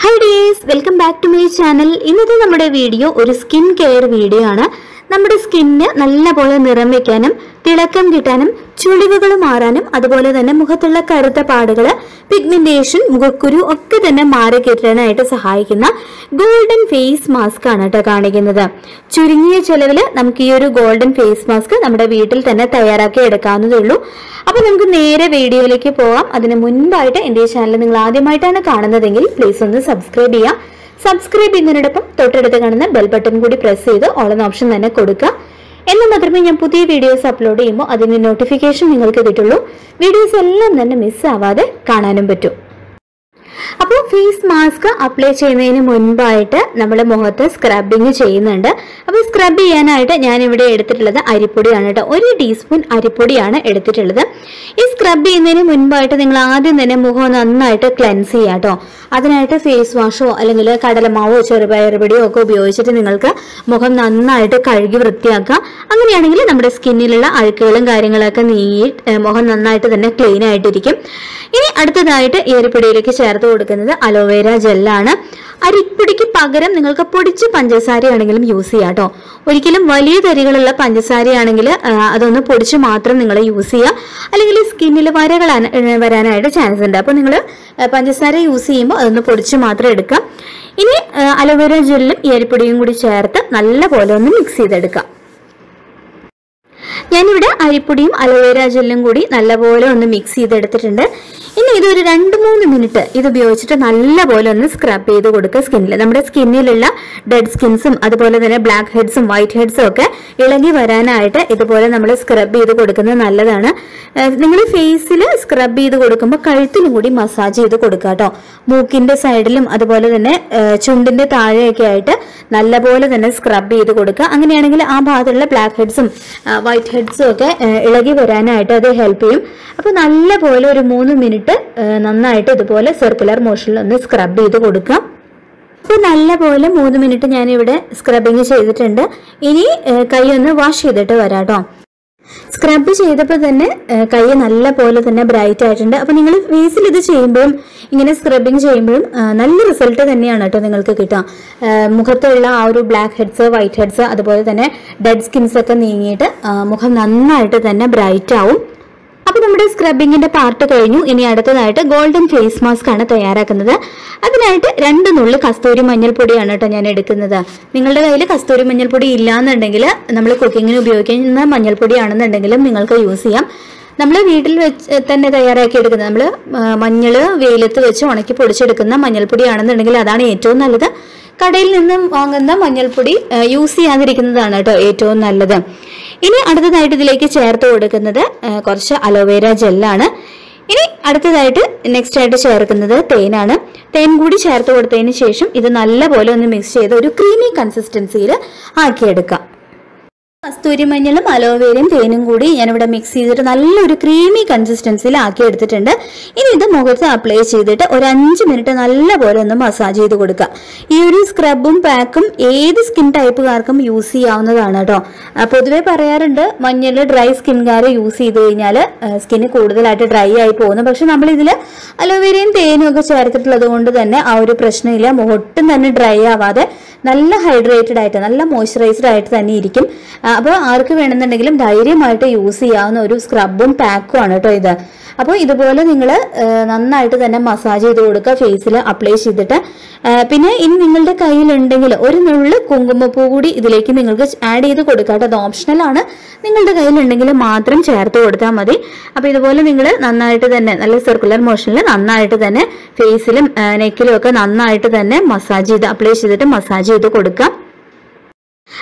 Hi dears, welcome back to my channel. ഇന്നത്തെ നമ്മുടെ video ഒരു സ്കിൻ കെയർ വീഡിയോ ആണ്. നമ്മുടെ സ്കിന്നിന് നല്ലപോലെ നിറം വെക്കാനും തിളക്കം കിട്ടാനും ചുളിവുകൾ മാറാനും അതുപോലെ തന്നെ മുഖത്തുള്ള കറുത്ത പാടുകൾ പിഗ്മെന്റേഷൻ മുഖക്കുരു ഒക്കെ തന്നെ മാറി കിട്ടാനായിട്ട് സഹായിക്കുന്ന ഗോൾഡൻ ഫേസ് മാസ്ക് ആണ് ട്ടോ കാണിക്കുന്നത്. ചുരുങ്ങിയ ചെലവിൽ നമുക്ക് ഈ ഒരു ഗോൾഡൻ ഫേസ് മാസ്ക് നമ്മുടെ വീട്ടിൽ തന്നെ തയ്യാറാക്കി എടുക്കാവുന്നതേ ഉള്ളൂ. അപ്പോൾ നമുക്ക് നേരെ വീഡിയോയിലേക്ക് പോകാം. അതിനു മുൻപായിട്ട് എൻ്റെ ചാനൽ നിങ്ങൾ ആദ്യമായിട്ടാണ് കാണുന്നതെങ്കിൽ പ്ലീസ് ഒന്ന് സബ്സ്ക്രൈബ് ചെയ്യുക. സബ്സ്ക്രൈബ് ചെയ്യുന്നതിനോടൊപ്പം തൊട്ടടുത്ത് കാണുന്ന ബെൽ ബട്ടൺ കൂടി പ്രസ് ചെയ്ത് ഓൾ എന്ന ഓപ്ഷൻ തന്നെ കൊടുക്കുക. എന്നാൽ മാത്രമേ ഞാൻ പുതിയ വീഡിയോസ് അപ്ലോഡ് ചെയ്യുമ്പോൾ അതിന്റെ നോട്ടിഫിക്കേഷൻ നിങ്ങൾക്ക് കിട്ടുള്ളൂ. വീഡിയോസ് എല്ലാം തന്നെ മിസ്സാവാതെ കാണാനും പറ്റും. അപ്പോൾ ഫേസ് മാസ്ക് അപ്ലൈ ചെയ്യുന്നതിന് മുൻപായിട്ട് നമ്മൾ മുഖത്ത് സ്ക്രബിങ് ചെയ്യുന്നുണ്ട്. അപ്പോൾ സ്ക്രബ് ചെയ്യാനായിട്ട് ഞാൻ ഇവിടെ എടുത്തിട്ടുള്ളത് അരിപ്പൊടിയാണ് കേട്ടോ. 1 ടീസ്പൂൺ അരിപ്പൊടിയാണ് എടുത്തിട്ടുള്ളത്. ഈ സ്ക്രബ് ചെയ്യുന്നതിന് മുൻപായിട്ട് നിങ്ങൾ ആദ്യം തന്നെ മുഖം നന്നായിട്ട് ക്ലെൻസ് ചെയ്യുക കേട്ടോ. അതിനായിട്ട് ഫേസ് വാഷോ അല്ലെങ്കിൽ കടലമാവോ ചെറുപയറുപൊടിയോ ഒക്കെ ഉപയോഗിച്ചിട്ട് നിങ്ങൾക്ക് മുഖം നന്നായിട്ട് കഴുകി വൃത്തിയാക്കുക. അങ്ങനെയാണെങ്കിൽ നമ്മുടെ സ്കിന്നിലുള്ള അഴുക്കുകളും കാര്യങ്ങളൊക്കെ നീങ്ങി മുഖം നന്നായിട്ട് തന്നെ ക്ലീൻ ആയിട്ടിരിക്കും. ഇനി അടുത്തതായിട്ട് ഈ അരിപ്പൊടിയിലേക്ക് ചേർത്ത് കൊടുക്കുന്നത് അലോവേര ജെല്ലാണ്. അരിപ്പൊടിക്ക് പകരം നിങ്ങൾക്ക് പൊടിച്ച പഞ്ചസാരയാണെങ്കിലും യൂസ് ചെയ്യാം കേട്ടോ. ഒരിക്കലും വലിയ തരികളുള്ള പഞ്ചസാരയാണെങ്കിൽ അതൊന്ന് പൊടിച്ച് മാത്രം നിങ്ങൾ യൂസ് ചെയ്യുക. അല്ലെങ്കിൽ സ്കിന്നിൽ വരകൾ വരാനായിട്ട് ചാൻസ് ഉണ്ട്. അപ്പോൾ നിങ്ങൾ പഞ്ചസാര യൂസ് ചെയ്യുമ്പോൾ അതൊന്ന് പൊടിച്ച് മാത്രം എടുക്കാം. ഇനി അലോവേര ജെല്ലും ഈ അരിപ്പൊടിയും കൂടി ചേർത്ത് നല്ലപോലെ ഒന്ന് മിക്സ് ചെയ്തെടുക്കാം. ഞാനിവിടെ അരിപ്പൊടിയും അലോവേര ജെല്ലും കൂടി നല്ലപോലെ ഒന്ന് മിക്സ് ചെയ്തെടുത്തിട്ടുണ്ട്. ഇനി ഇതൊരു 2-3 മിനിറ്റ് ഇത് ഉപയോഗിച്ചിട്ട് നല്ലപോലെ ഒന്ന് സ്ക്രബ് ചെയ്ത് കൊടുക്കുക സ്കിന്നിൽ. നമ്മുടെ സ്കിന്നിലുള്ള ഡെഡ് സ്കിൻസും അതുപോലെ തന്നെ ബ്ലാക്ക് ഹെഡ്സും വൈറ്റ് ഹെഡ്സും ഒക്കെ ഇളകി വരാനായിട്ട് ഇതുപോലെ നമ്മൾ സ്ക്രബ് ചെയ്ത് കൊടുക്കുന്നത് നല്ലതാണ്. നിങ്ങൾ ഫേസിൽ സ്ക്രബ് ചെയ്ത് കൊടുക്കുമ്പോൾ കഴുത്തിലും കൂടി മസാജ് ചെയ്ത് കൊടുക്കുക കേട്ടോ. മൂക്കിന്റെ സൈഡിലും അതുപോലെ തന്നെ ചുണ്ടിന്റെ താഴെയൊക്കെ ആയിട്ട് നല്ലപോലെ തന്നെ സ്ക്രബ് ചെയ്ത് കൊടുക്കുക. അങ്ങനെയാണെങ്കിൽ ആ ഭാഗത്തുള്ള ബ്ലാക്ക് ഹെഡ്സും വൈറ്റ് ഹെഡ്സും ഒക്കെ ഇളകി വരാനായിട്ട് അത് ഹെൽപ്പ് ചെയ്യും. അപ്പോൾ നല്ലപോലെ ഒരു 3 മിനിറ്റ് നന്നായിട്ട് ഇതുപോലെ സർക്കുലർ മോഷനിൽ ഒന്ന് സ്ക്രബ് ചെയ്ത് കൊടുക്കാം. അപ്പോൾ നല്ലപോലെ 3 മിനിറ്റ് ഞാനിവിടെ സ്ക്രബിങ് ചെയ്തിട്ടുണ്ട്. ഇനി കൈ ഒന്ന് വാഷ് ചെയ്തിട്ട് വരാം കേട്ടോ. സ്ക്രബ് ചെയ്തപ്പോൾ തന്നെ കൈ നല്ല പോലെ തന്നെ ബ്രൈറ്റ് ആയിട്ടുണ്ട്. അപ്പോൾ നിങ്ങൾ ഫേസിൽ ഇത് ചെയ്യുമ്പോഴും ഇങ്ങനെ സ്ക്രബിങ് ചെയ്യുമ്പോഴും നല്ല റിസൾട്ട് തന്നെയാണ് കേട്ടോ നിങ്ങൾക്ക് കിട്ടുക. മുഖത്തുള്ള ആ ഒരു ബ്ലാക്ക് ഹെഡ്സ് വൈറ്റ് ഹെഡ്സ് അതുപോലെ തന്നെ ഡെഡ് സ്കിൻസ് ഒക്കെ നീങ്ങിയിട്ട് മുഖം നന്നായിട്ട് തന്നെ ബ്രൈറ്റ് ആവും. അപ്പോൾ നമ്മുടെ സ്ക്രബിങ്ങിന്റെ പാർട്ട് കഴിഞ്ഞു. ഇനി അടുത്തതായിട്ട് ഗോൾഡൻ ഫേസ് മാസ്ക് ആണ് തയ്യാറാക്കുന്നത്. അതിനായിട്ട് 2 നുള്ളു കസ്തൂരി മഞ്ഞൾപ്പൊടിയാണ് കേട്ടോ ഞാൻ എടുക്കുന്നത്. നിങ്ങളുടെ കയ്യിൽ കസ്തൂരി മഞ്ഞൾപ്പൊടി ഇല്ലാന്നുണ്ടെങ്കിൽ നമ്മൾ കുക്കിങ്ങിന് ഉപയോഗിക്കുന്ന മഞ്ഞൾപ്പൊടിയാണെന്നുണ്ടെങ്കിലും നിങ്ങൾക്ക് യൂസ് ചെയ്യാം. നമ്മൾ വീട്ടിൽ വെച്ച് തന്നെ തയ്യാറാക്കി എടുക്കുന്നത് നമ്മൾ മഞ്ഞൾ വെയിലത്ത് വെച്ച് ഉണക്കി പൊടിച്ചെടുക്കുന്ന മഞ്ഞൾപ്പൊടിയാണെന്നുണ്ടെങ്കിൽ അതാണ് ഏറ്റവും നല്ലത്. കടയിൽ നിന്നും വാങ്ങുന്ന മഞ്ഞൾപ്പൊടി യൂസ് ചെയ്യാതിരിക്കുന്നതാണ് കേട്ടോ ഏറ്റവും നല്ലത്. ഇനി അടുത്തതായിട്ട് ഇതിലേക്ക് ചേർത്ത് കൊടുക്കുന്നത് കുറച്ച് അലോവേര ജെല്ലാണ്. ഇനി അടുത്തതായിട്ട് നെക്സ്റ്റ് ആയിട്ട് ചേർക്കുന്നത് തേനാണ്. തേൻ കൂടി ചേർത്ത് കൊടുത്തതിന് ശേഷം ഇത് നല്ലപോലെ ഒന്ന് മിക്സ് ചെയ്ത് ഒരു ക്രീമി കൺസിസ്റ്റൻസിയിൽ ആക്കിയെടുക്കാം. കസ്തൂരി മഞ്ഞളും അലോവേരയും തേനും കൂടി ഞാനിവിടെ മിക്സ് ചെയ്തിട്ട് നല്ലൊരു ക്രീമി കൺസിസ്റ്റൻസിയിൽ ആക്കി എടുത്തിട്ടുണ്ട്. ഇനി ഇത് മുഖത്ത് അപ്ലൈ ചെയ്തിട്ട് ഒരു 5 മിനിറ്റ് നല്ലപോലെ ഒന്ന് മസാജ് ചെയ്ത് കൊടുക്കുക. ഈ ഒരു സ്ക്രബും പാക്കും ഏത് സ്കിൻ ടൈപ്പുകാർക്കും യൂസ് ചെയ്യാവുന്നതാണ് കേട്ടോ. പൊതുവെ പറയാറുണ്ട് മഞ്ഞൾ ഡ്രൈ സ്കിൻകാർ യൂസ് ചെയ്ത് കഴിഞ്ഞാൽ സ്കിന്ന് കൂടുതലായിട്ട് ഡ്രൈ ആയി പോകുന്നു. പക്ഷെ നമ്മൾ ഇതിൽ അലോവേരയും തേനും ഒക്കെ ചേർത്തിട്ടുള്ളത് കൊണ്ട് തന്നെ ആ ഒരു പ്രശ്നമില്ല. ഒട്ടും തന്നെ ഡ്രൈ ആവാതെ നല്ല ഹൈഡ്രേറ്റഡ് ആയിട്ട് നല്ല മോയ്സ്ചറൈസ്ഡ് ആയിട്ട് തന്നെ ഇരിക്കും. അപ്പോൾ ആർക്ക് വേണമെന്നുണ്ടെങ്കിലും ധൈര്യമായിട്ട് യൂസ് ചെയ്യാവുന്ന ഒരു സ്ക്രബും പാക്കും ആണ് കേട്ടോ ഇത്. അപ്പോൾ ഇതുപോലെ നിങ്ങൾ നന്നായിട്ട് തന്നെ മസാജ് ചെയ്ത് കൊടുക്കുക ഫേസിൽ അപ്ലൈ ചെയ്തിട്ട്. പിന്നെ ഇനി നിങ്ങളുടെ കയ്യിലുണ്ടെങ്കിൽ ഒരു നുള്ളു കുങ്കുമപ്പൂ കൂടി ഇതിലേക്ക് നിങ്ങൾക്ക് ആഡ് ചെയ്ത് കൊടുക്കാം കേട്ടോ. അത് ഓപ്ഷണൽ ആണ്. നിങ്ങളുടെ കയ്യിലുണ്ടെങ്കിൽ മാത്രം ചേർത്ത് കൊടുത്താൽ മതി. അപ്പോൾ ഇതുപോലെ നിങ്ങൾ നന്നായിട്ട് തന്നെ നല്ല സർക്കുലർ മോഷനിൽ നന്നായിട്ട് തന്നെ ഫേസിലും നെക്കിലും ഒക്കെ നന്നായിട്ട് തന്നെ മസാജ് ചെയ്ത് അപ്ലൈ ചെയ്തിട്ട് മസാജ് ചെയ്ത് കൊടുക്കാം.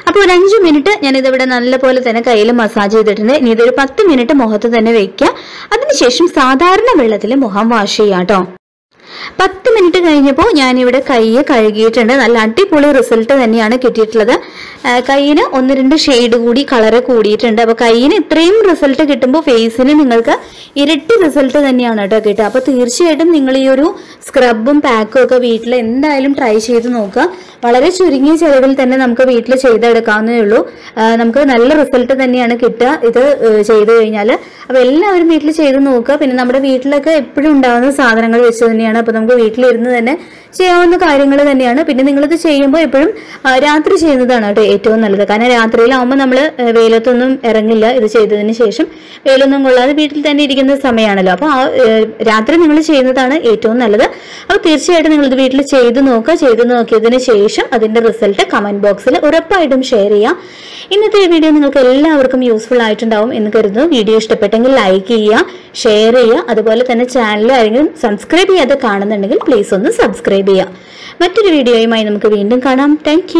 അപ്പോൾ ഒരു 5 മിനിറ്റ് ഞാനിതിവിടെ നല്ലപോലെ തന്നെ കയ്യിൽ മസാജ് ചെയ്തിട്ടുണ്ട്. ഇനി ഇതൊരു 10 മിനിറ്റ് മുഖത്ത് തന്നെ വെക്കുക. അതിനുശേഷം സാധാരണ വെള്ളത്തിൽ മുഖം വാഷ് ചെയ്യാം കേട്ടോ. 10 മിനിറ്റ് കഴിഞ്ഞപ്പോൾ ഞാനിവിടെ കൈ കഴുകിയിട്ടുണ്ട്. നല്ല അടിപൊളി റിസൾട്ട് തന്നെയാണ് കിട്ടിയിട്ടുള്ളത്. കയ്യിന് 1-2 ഷെയ്ഡ് കൂടി കളറ് കൂടിയിട്ടുണ്ട്. അപ്പോൾ കയ്യിന് ഇത്രയും റിസൾട്ട് കിട്ടുമ്പോൾ ഫേസിന് നിങ്ങൾക്ക് ഇരട്ടി റിസൾട്ട് തന്നെയാണ് കേട്ടോ കിട്ടുക. അപ്പോൾ തീർച്ചയായിട്ടും നിങ്ങൾ ഈ ഒരു സ്ക്രബും പാക്കും ഒക്കെ വീട്ടിൽ എന്തായാലും ട്രൈ ചെയ്ത് നോക്കുക. വളരെ ചുരുങ്ങിയ ചെലവിൽ തന്നെ നമുക്ക് വീട്ടിൽ ചെയ്തെടുക്കാവുന്നതേ ഉള്ളൂ. നമുക്ക് നല്ല റിസൾട്ട് തന്നെയാണ് കിട്ടുക ഇത് ചെയ്ത് കഴിഞ്ഞാൽ. അപ്പോൾ എല്ലാവരും വീട്ടിൽ ചെയ്ത് നോക്കുക. പിന്നെ നമ്മുടെ വീട്ടിലൊക്കെ എപ്പോഴും ഉണ്ടാകുന്ന സാധനങ്ങൾ വെച്ച് തന്നെയാണ്. അപ്പോൾ നമുക്ക് വീട്ടിലിരുന്ന് തന്നെ ചെയ്യാവുന്ന കാര്യങ്ങൾ തന്നെയാണ്. പിന്നെ നിങ്ങളിത് ചെയ്യുമ്പോൾ എപ്പോഴും രാത്രി ചെയ്യുന്നതാണ് കേട്ടോ ഏറ്റവും നല്ലത്. കാരണം രാത്രിയിലാവുമ്പോൾ നമ്മൾ വെയിലത്തൊന്നും ഇറങ്ങില്ല. ഇത് ചെയ്തതിന് ശേഷം വെയിലൊന്നും കൊള്ളാതെ വീട്ടിൽ തന്നെ ഇരിക്കുന്ന സമയമാണല്ലോ. അപ്പോൾ രാത്രി നിങ്ങൾ ചെയ്യുന്നതാണ് ഏറ്റവും നല്ലത്. അപ്പോൾ തീർച്ചയായിട്ടും നിങ്ങളിത് വീട്ടിൽ ചെയ്ത് നോക്കുക. ചെയ്ത് നോക്കിയതിന് ശേഷം അതിന്റെ റിസൾട്ട് കമന്റ് ബോക്സിൽ ഉറപ്പായിട്ടും ഷെയർ ചെയ്യാം. ഇന്നത്തെ വീഡിയോ നിങ്ങൾക്ക് എല്ലാവർക്കും യൂസ്ഫുൾ ആയിട്ടുണ്ടാവും എന്ന് കരുതുന്നു. വീഡിയോ ഇഷ്ടപ്പെട്ടെങ്കിൽ ലൈക്ക് ചെയ്യുക, ഷെയർ ചെയ്യുക. അതുപോലെ തന്നെ ചാനൽ ആരെങ്കിലും സബ്സ്ക്രൈബ് ചെയ്യാതെ കാണുന്നുണ്ടെങ്കിൽ പ്ലീസ് ഒന്ന് സബ്സ്ക്രൈബ് ചെയ്യുക. മറ്റൊരു വീഡിയോയുമായി നമുക്ക് വീണ്ടും കാണാം. താങ്ക്